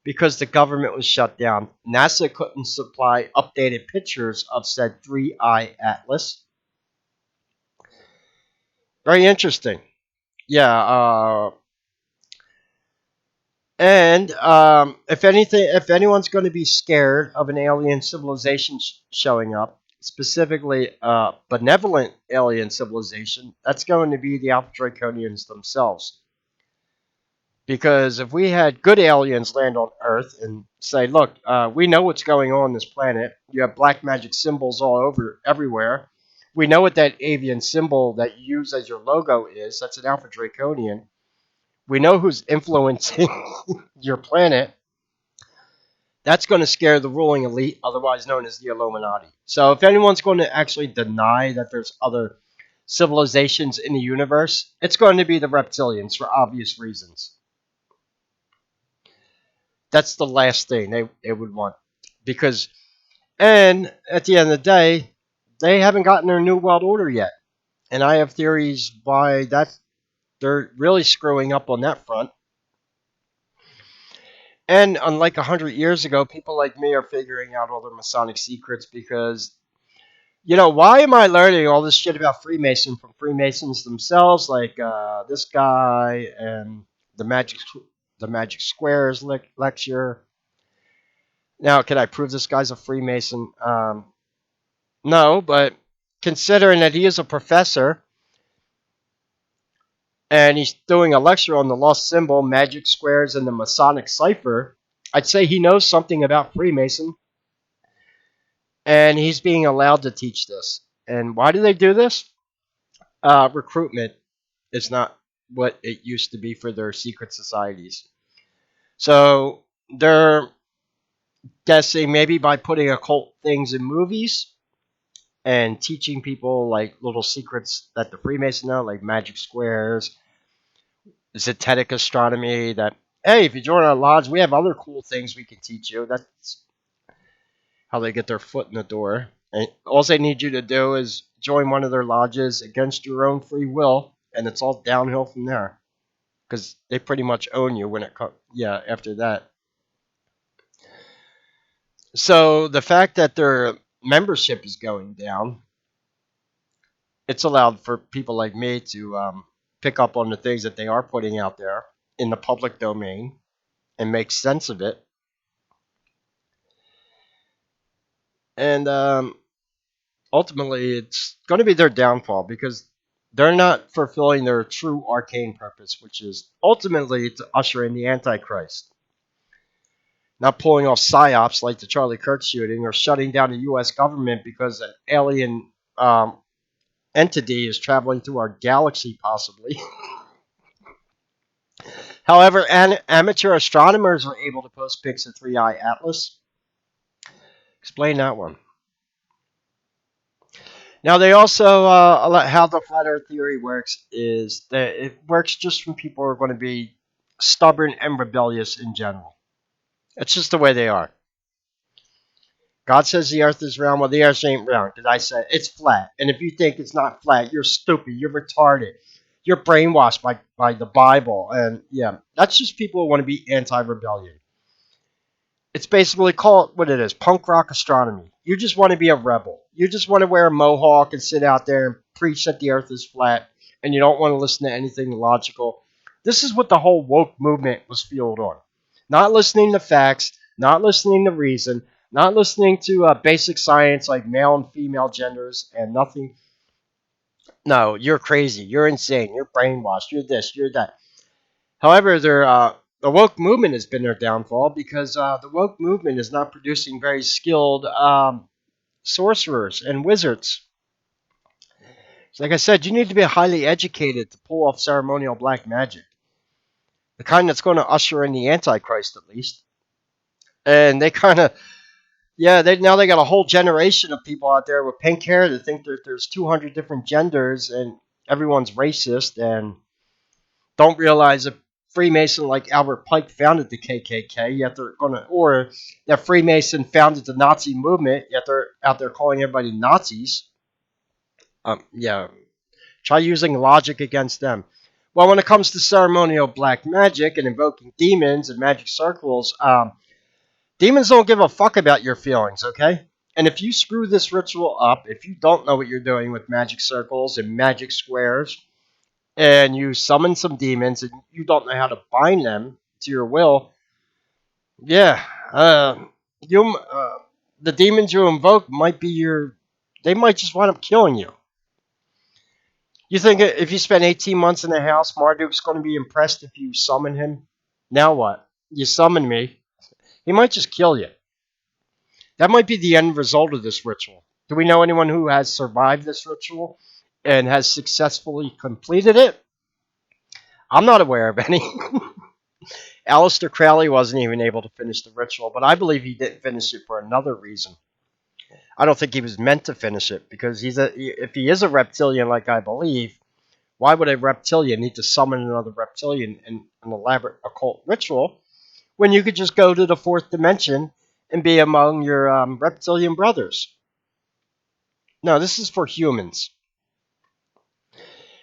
because the government was shut down. NASA couldn't supply updated pictures of said 3I Atlas. Very interesting. Yeah. And if anything, if anyone's going to be scared of an alien civilization showing up, specifically benevolent alien civilization, that's going to be the Alpha Draconians themselves. Because if we had good aliens land on Earth and say, look, we know what's going on this planet. You have black magic symbols all over, everywhere. We know what that avian symbol that you use as your logo is. That's an Alpha Draconian. We know who's influencing your planet. That's going to scare the ruling elite, otherwise known as the Illuminati. So if anyone's going to actually deny that there's other civilizations in the universe, it's going to be the reptilians for obvious reasons. That's the last thing they would want. Because, and at the end of the day, they haven't gotten their new world order yet. And I have theories why they're really screwing up on that front. And unlike 100 years ago, people like me are figuring out all their Masonic secrets because, why am I learning all this shit about Freemason from Freemasons themselves, like this guy and the Magic Squares lecture. Now, can I prove this guy's a Freemason? No, but considering that he is a professor and he's doing a lecture on the lost symbol, magic squares, and the Masonic cipher, I'd say he knows something about Freemason, and he's being allowed to teach this. And why do they do this? Recruitment is not. what it used to be for their secret societies. So they're guessing maybe by putting occult things in movies and teaching people like little secrets that the Freemasons know, like magic squares, zetetic astronomy, that, hey, if you join our lodge, we have other cool things we can teach you. That's how they get their foot in the door. And all they need you to do is join one of their lodges against your own free will, and it's all downhill from there. Because they pretty much own you when it comes, yeah, after that. So the fact that their membership is going down, it's allowed for people like me to pick up on the things that they are putting out there in the public domain and make sense of it. And ultimately, it's going to be their downfall because they're not fulfilling their true arcane purpose, which is ultimately to usher in the Antichrist. Not pulling off psyops like the Charlie Kirk shooting or shutting down the U.S. government because an alien entity is traveling through our galaxy, possibly. However, amateur astronomers are able to post pics of Three Eye Atlas. Explain that one. Now, they also, how the flat earth theory works is that it works just when people are going to be stubborn and rebellious in general. It's just the way they are. God says the earth is round. Well, the earth ain't round because I said it's flat. And if you think it's not flat, you're stupid. You're retarded. You're brainwashed by the Bible. And yeah, that's just people who want to be anti-rebellion. It's basically called what it is, punk rock astronomy. You just want to be a rebel. You just want to wear a mohawk and sit out there and preach that the earth is flat, and you don't want to listen to anything logical. This is what the whole woke movement was fueled on. Not listening to facts, not listening to reason, not listening to basic science like male and female genders and nothing. No, you're crazy. You're insane. You're brainwashed. You're this. You're that. However, the woke movement has been their downfall because the woke movement is not producing very skilled sorcerers and wizards. So like I said, you need to be highly educated to pull off ceremonial black magic, the kind that's going to usher in the Antichrist, at least. And they kind of, yeah, they got a whole generation of people out there with pink hair that think that there's 200 different genders and everyone's racist and don't realize a Freemason like Albert Pike founded the KKK, yet they're gonna, or that Freemason founded the Nazi movement, yet they're out there calling everybody Nazis. Yeah, try using logic against them. Well, when it comes to ceremonial black magic and invoking demons and magic circles, demons don't give a fuck about your feelings, okay? And if you screw this ritual up, if you don't know what you're doing with magic circles and magic squares, and you summon some demons and you don't know how to bind them to your will, yeah, you the demons you invoke might be they might just wind up killing you. You think if you spend 18 months in the house, Marduk's going to be impressed if you summon him? Now what? You summon me, he might just kill you. That might be the end result of this ritual. Do we know anyone who has survived this ritual and has successfully completed it? I'm not aware of any. Aleister Crowley wasn't even able to finish the ritual, but I believe he didn't finish it for another reason. I don't think he was meant to finish it because if he is a reptilian like I believe, why would a reptilian need to summon another reptilian in an elaborate occult ritual when you could just go to the fourth dimension and be among your reptilian brothers? No, this is for humans.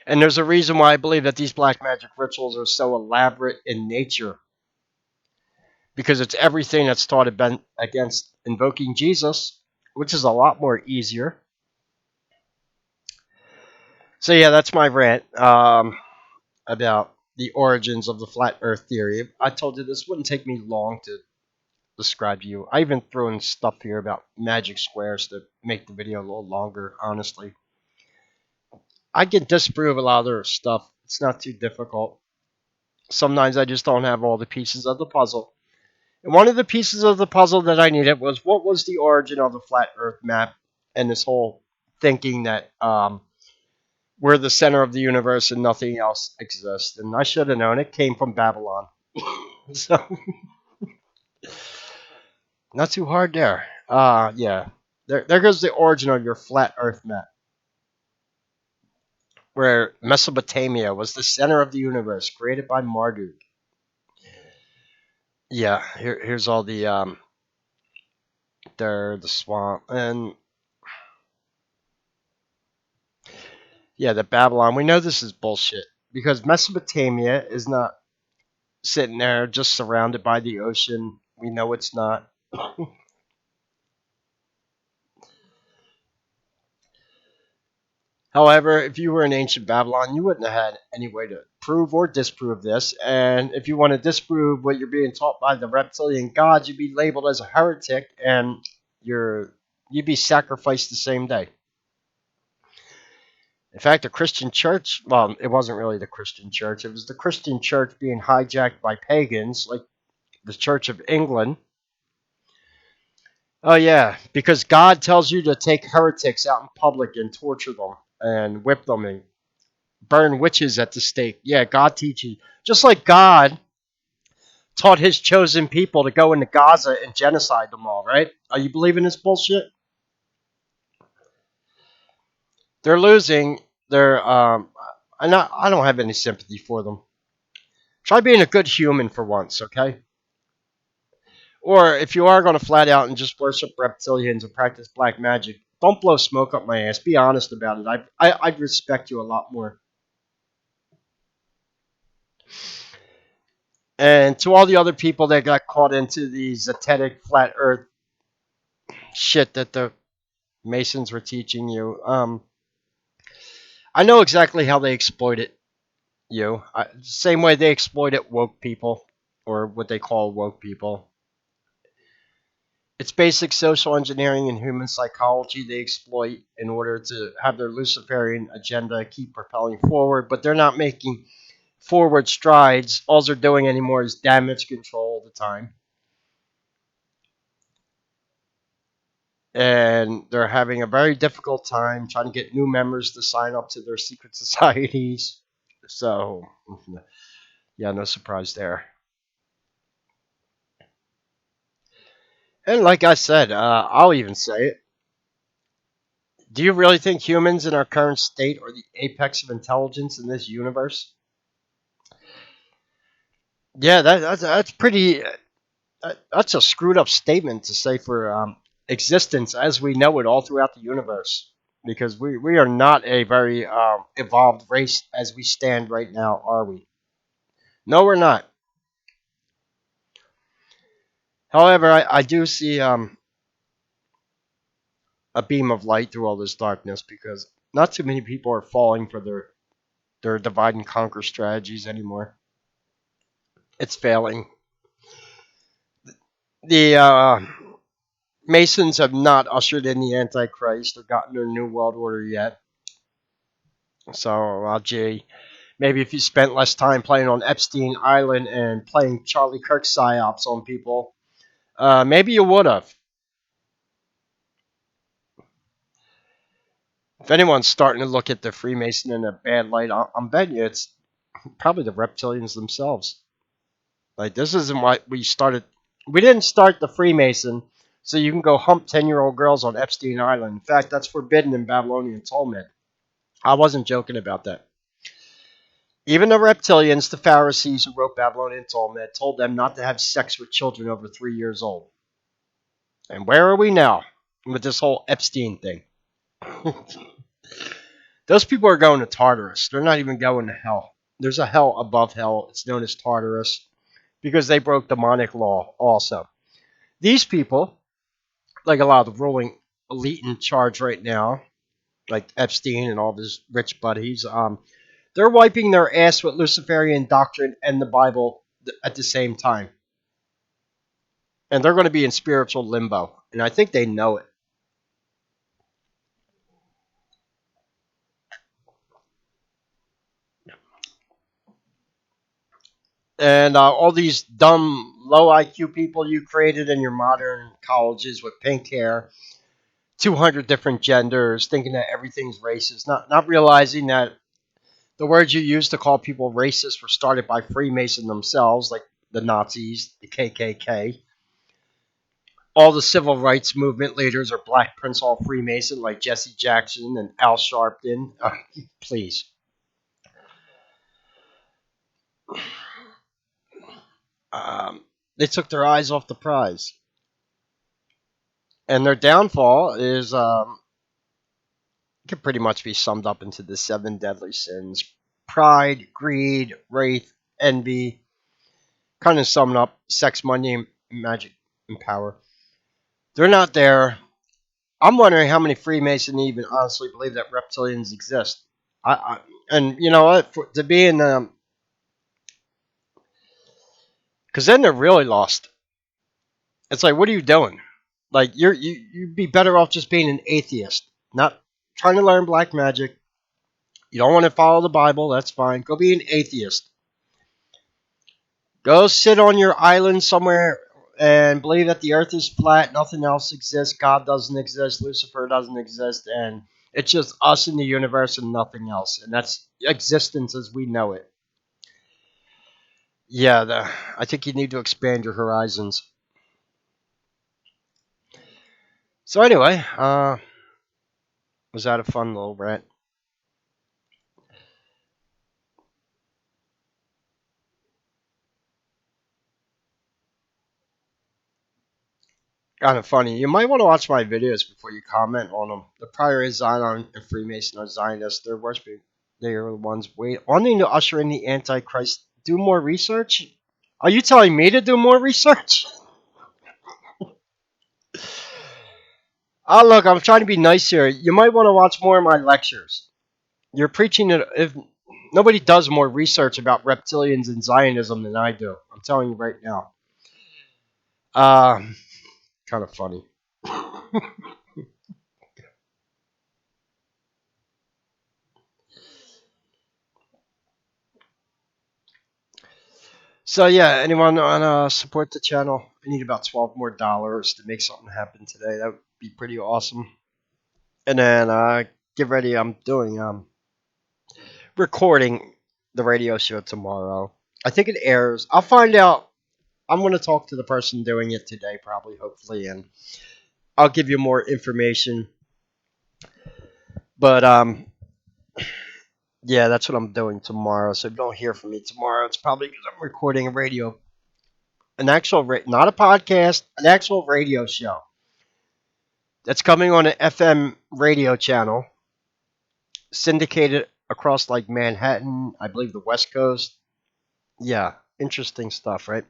And there's a reason why I believe that these black magic rituals are so elaborate in nature. Because it's everything that's taught against invoking Jesus, which is a lot more easier. So yeah, that's my rant about the origins of the flat earth theory. I told you this wouldn't take me long to describe to you. I even threw in stuff here about magic squares to make the video a little longer, honestly. I can disprove a lot of their stuff. It's not too difficult. Sometimes I just don't have all the pieces of the puzzle. And one of the pieces of the puzzle that I needed was what was the origin of the flat earth map and this whole thinking that We're the center of the universe and nothing else exists. And I should have known it came from Babylon. So, not too hard there. Yeah. There goes the origin of your flat Earth map, where Mesopotamia was the center of the universe, created by Marduk. Yeah, here's all the there, the swamp, and yeah, the Babylon. We know this is bullshit because Mesopotamia is not sitting there just surrounded by the ocean. We know it's not. However, if you were in ancient Babylon, you wouldn't have had any way to prove or disprove this. And if you want to disprove what you're being taught by the reptilian gods, you'd be labeled as a heretic and you're you'd be sacrificed the same day. In fact, the Christian church, well, it wasn't really the Christian church. It was the Christian church being hijacked by pagans like the Church of England. Oh, yeah, because God tells you to take heretics out in public and torture them and whip them and burn witches at the stake. Yeah, God teaches. Just like God taught his chosen people to go into Gaza and genocide them all, right? Are you believing this bullshit? They're losing. I don't have any sympathy for them. Try being a good human for once, okay? Or if you are going to flat out and just worship reptilians and practice black magic, don't blow smoke up my ass. Be honest about it. I'd respect you a lot more. And to all the other people that got caught into the zetetic flat earth shit that the Masons were teaching you, I know exactly how they exploited you. Same way they exploited woke people, or what they call woke people. It's basic social engineering and human psychology they exploit in order to have their Luciferian agenda keep propelling forward, but they're not making forward strides. All they're doing anymore is damage control all the time. And they're having a very difficult time trying to get new members to sign up to their secret societies. So, yeah, no surprise there. And like I said, I'll even say it. Do you really think humans in our current state are the apex of intelligence in this universe? Yeah, that's pretty. That's a screwed up statement to say for existence as we know it all throughout the universe. Because we are not a very evolved race as we stand right now, are we? No, we're not. However, I do see a beam of light through all this darkness because not too many people are falling for their divide and conquer strategies anymore. It's failing. The Masons have not ushered in the Antichrist or gotten their new world order yet. So, gee, maybe if you spent less time playing on Epstein Island and playing Charlie Kirk psyops on people, maybe you would have. If anyone's starting to look at the Freemason in a bad light, I'm betting you it's probably the reptilians themselves. Like, this isn't why we started. We didn't start the Freemason so you can go hump 10-year-old girls on Epstein Island. In fact, that's forbidden in Babylonian Talmud. I wasn't joking about that. Even the reptilians, the Pharisees who wrote Babylonian Talmud, told them not to have sex with children over 3 years old. And where are we now with this whole Epstein thing? Those people are going to Tartarus. They're not even going to hell. There's a hell above hell. It's known as Tartarus because they broke demonic law also. These people, like a lot of the ruling elite in charge right now, like Epstein and all of his rich buddies, they're wiping their ass with Luciferian doctrine and the Bible at the same time. And they're going to be in spiritual limbo. And I think they know it. And all these dumb, low IQ people you created in your modern colleges with pink hair, 200 different genders, thinking that everything's racist, not realizing that the words you use to call people racist were started by Freemasons themselves, like the Nazis, the KKK. All the civil rights movement leaders are Black Prince Hall Freemason, like Jesse Jackson and Al Sharpton. Please. Um, they took their eyes off the prize. And their downfall is can pretty much be summed up into the seven deadly sins: pride, greed, wrath, envy. Kind of summing up sex, money, magic, and power. They're not there. I'm wondering how many Freemasons even honestly believe that reptilians exist. And you know what? To be in, because then they're really lost. It's like, what are you doing? Like you'd be better off just being an atheist, not trying to learn black magic. You don't want to follow the Bible, that's fine. Go be an atheist. Go sit on your island somewhere and believe that the earth is flat, nothing else exists, God doesn't exist, Lucifer doesn't exist, and it's just us in the universe and nothing else. And that's existence as we know it. Yeah, I think you need to expand your horizons. So anyway, was that a fun little rant? Kind of funny. You might want to watch my videos before you comment on them. The prior Zion and Freemason are Zionists. They're worshiping. They are the ones wanting to usher in the Antichrist. Do more research? Are you telling me to do more research? Oh, look, I'm trying to be nice here. You might want to watch more of my lectures. You're preaching it. If nobody does more research about reptilians and Zionism than I do, I'm telling you right now. Kind of funny. So yeah, anyone want to support the channel? I need about $12 more to make something happen today. That would be pretty awesome. And then get ready. I'm doing recording the radio show tomorrow. I think it airs. I'll find out. I'm going to talk to the person doing it today, probably, hopefully, and I'll give you more information. But yeah, that's what I'm doing tomorrow. So if you don't hear from me tomorrow, it's probably because I'm recording a radio, an actual, not a podcast, an actual radio show that's coming on an FM radio channel, syndicated across like Manhattan, I believe the West Coast. Yeah, interesting stuff, right?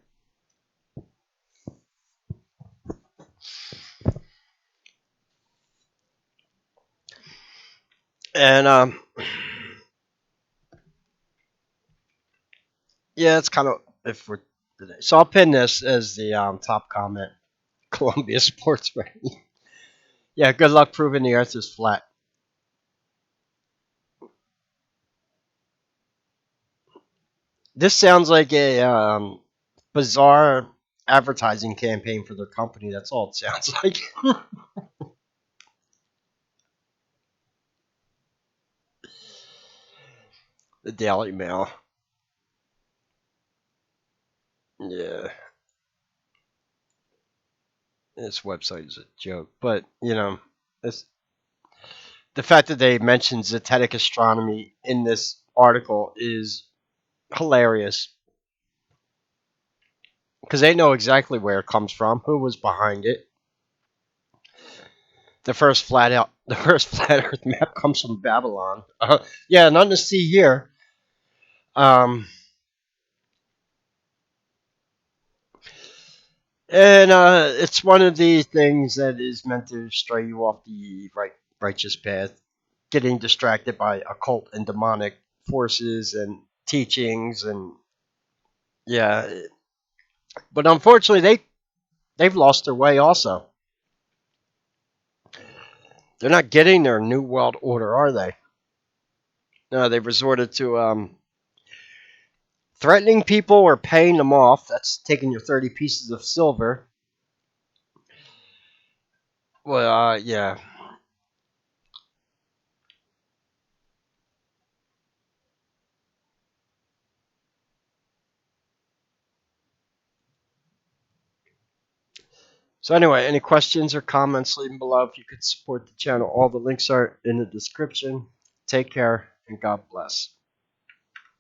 And yeah, it's kind of if we're today. So I'll pin this as the top comment. Columbia Sports Rating. Yeah, good luck proving the Earth is flat. This sounds like a bizarre advertising campaign for their company. That's all it sounds like. The Daily Mail. Yeah, this website is a joke. But, you know, it's, the fact that they mentioned Zetetic astronomy in this article is hilarious. Because they know exactly where it comes from, who was behind it. The first flat Earth map comes from Babylon. Yeah, nothing to see here. Um, and it's one of the things that is meant to stray you off the righteous path, getting distracted by occult and demonic forces and teachings, and yeah. But unfortunately, they've lost their way. Also, they're not getting their new world order, are they? No, they've resorted to threatening people or paying them off. That's taking your 30 pieces of silver. Well, yeah. So anyway, any questions or comments, leave them below. If you could support the channel, all the links are in the description. Take care and God bless.